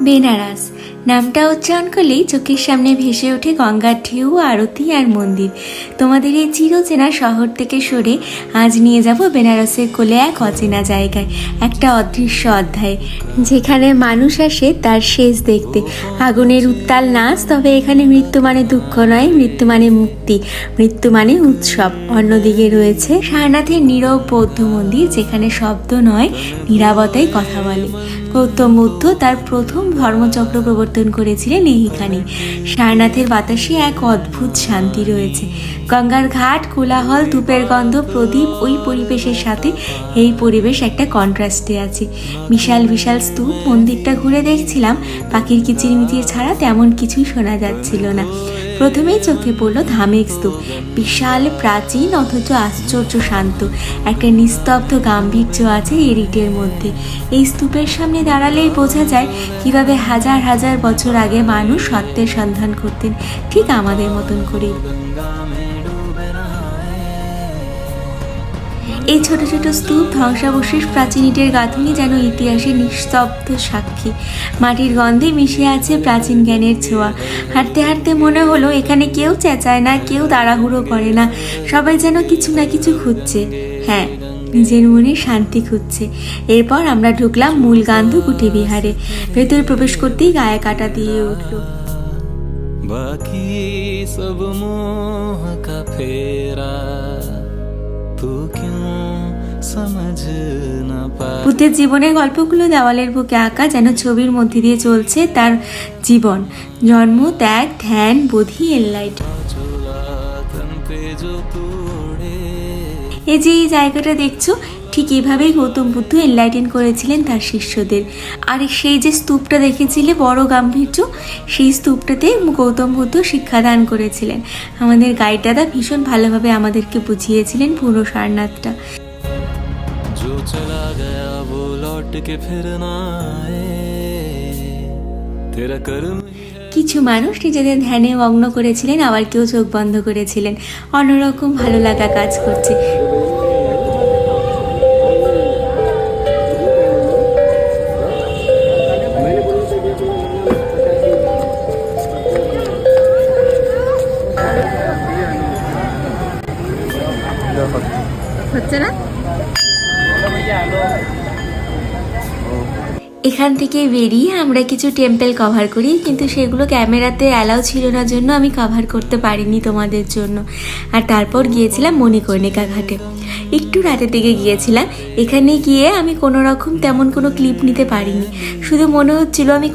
বেনারস নামটা উচ্চারণ করলেই চোখের সামনে ভেসে ওঠে গঙ্গার ঢেউ, আরতি আর মন্দির। তোমাদের এই চিরচেনা শহর থেকে সরে আজ নিয়ে যাব বেনারসের কোলে এক অচেনা জায়গায়, একটা অদৃশ্য অধ্যায়ে, যেখানে মানুষ আসে তার শেষ দেখতে। আগুনের উত্তাল নাচ, তবে এখানে মৃত্যু মানে দুঃখ নয়, মৃত্যু মানে মুক্তি, মৃত্যু মানে উৎসব। অন্যদিকে রয়েছে সারনাথের নীরব বৌদ্ধ মন্দির, যেখানে শব্দ নয়, নীরবতাই কথা বলে। গৌতম বুদ্ধ তার প্রথম ধর্মচক্র প্রবর্তন করেছিলেন এইখানে। সারনাথের বাতাসে এক অদ্ভুত শান্তি রয়েছে। গঙ্গার ঘাট, কোলাহল, ধূপের গন্ধ, প্রদীপ, ওই পরিবেশের সাথে এই পরিবেশ একটা কন্ট্রাস্টে আছে। বিশাল বিশাল স্তূপ, মন্দিরটা ঘুরে দেখছিলাম, পাখির কিচিরমিচির ছাড়া তেমন কিছুই শোনা যাচ্ছিল না। প্রথমেই চোখে পড়ল ধামেক স্তূপ। বিশাল, প্রাচীন, অথচ আশ্চর্য শান্ত। একটা নিস্তব্ধ গাম্ভীর্য আছে এই রীটের মধ্যে। এই স্তূপের সামনে দাঁড়ালেই বোঝা যায় কিভাবে হাজার হাজার বছর আগে মানুষ সত্যের সন্ধান করতেন, ঠিক আমাদের মতন করেই। এই ছোট ছোট স্তূপ, ধ্বংসাবশেষ, প্রাচীন ইটের গাঁথুনি যেন ইতিহাসের নিস্তব্ধ সাক্ষী। মাটির গন্ধে মিশে আছে প্রাচীন জ্ঞানের ছোঁয়া। হাঁটতে হাঁটতে মনে হলো এখানে কেউ চেঁচায় না, কেউ তাড়াহুড়ো করে না, সবাই যেন কিছু না কিছু খুঁজছে। হ্যাঁ, নিজের মনে শান্তি খুঁজছে। এরপর আমরা ঢুকলাম মূল গান্ধ কুটি বিহারে। ভেতরে প্রবেশ করতেই গায়ে কাটা দিয়ে উঠল। বাকি সব মোহ কা ফেরা, বুদ্ধের জীবনের গল্পগুলো দেওয়ালের বুকে আঁকা, যেন ছবির মধ্যে দিয়ে চলছে তার জীবন, জন্ম, ত্যাগ, ধ্যান, বোধি, এনলাইট। এই যে এই জায়গাটা দেখছো, ঠিক এইভাবেই গৌতম বুদ্ধ এনলাইটেন করেছিলেন তার শিষ্যদের। আর সেই যে স্তূপটা দেখেছিলে বড় গাম্ভীর্য, সেই স্তূপটাতে গৌতম বুদ্ধ শিক্ষাদান করেছিলেন। আমাদের গাইড দাদা ভীষণ ভালোভাবে আমাদেরকে বুঝিয়েছিলেন পুরো সারনাথটা। কিছু মানুষ নিজেদের ধ্যানে মগ্ন করেছিলেন, আবার কেউ চোখ বন্ধ করেছিলেন। অন্যরকম ভালো লাগা কাজ করছে। হচ্ছে না? এখান থেকে বেরিয়ে আমরা কিছু টেম্পল কভার করি, কিন্তু সেগুলো ক্যামেরাতে অ্যালাউ ছিল না জন্য আমি কভার করতে পারিনি তোমাদের জন্য। আর তারপর গিয়েছিলাম মণিকর্ণিকা ঘাটে। একটু রাতের দিকে গিয়েছিলাম। এখানে গিয়ে আমি কোনো রকম তেমন কোনো ক্লিপ নিতে পারিনি, শুধু মনে হচ্ছিল আমি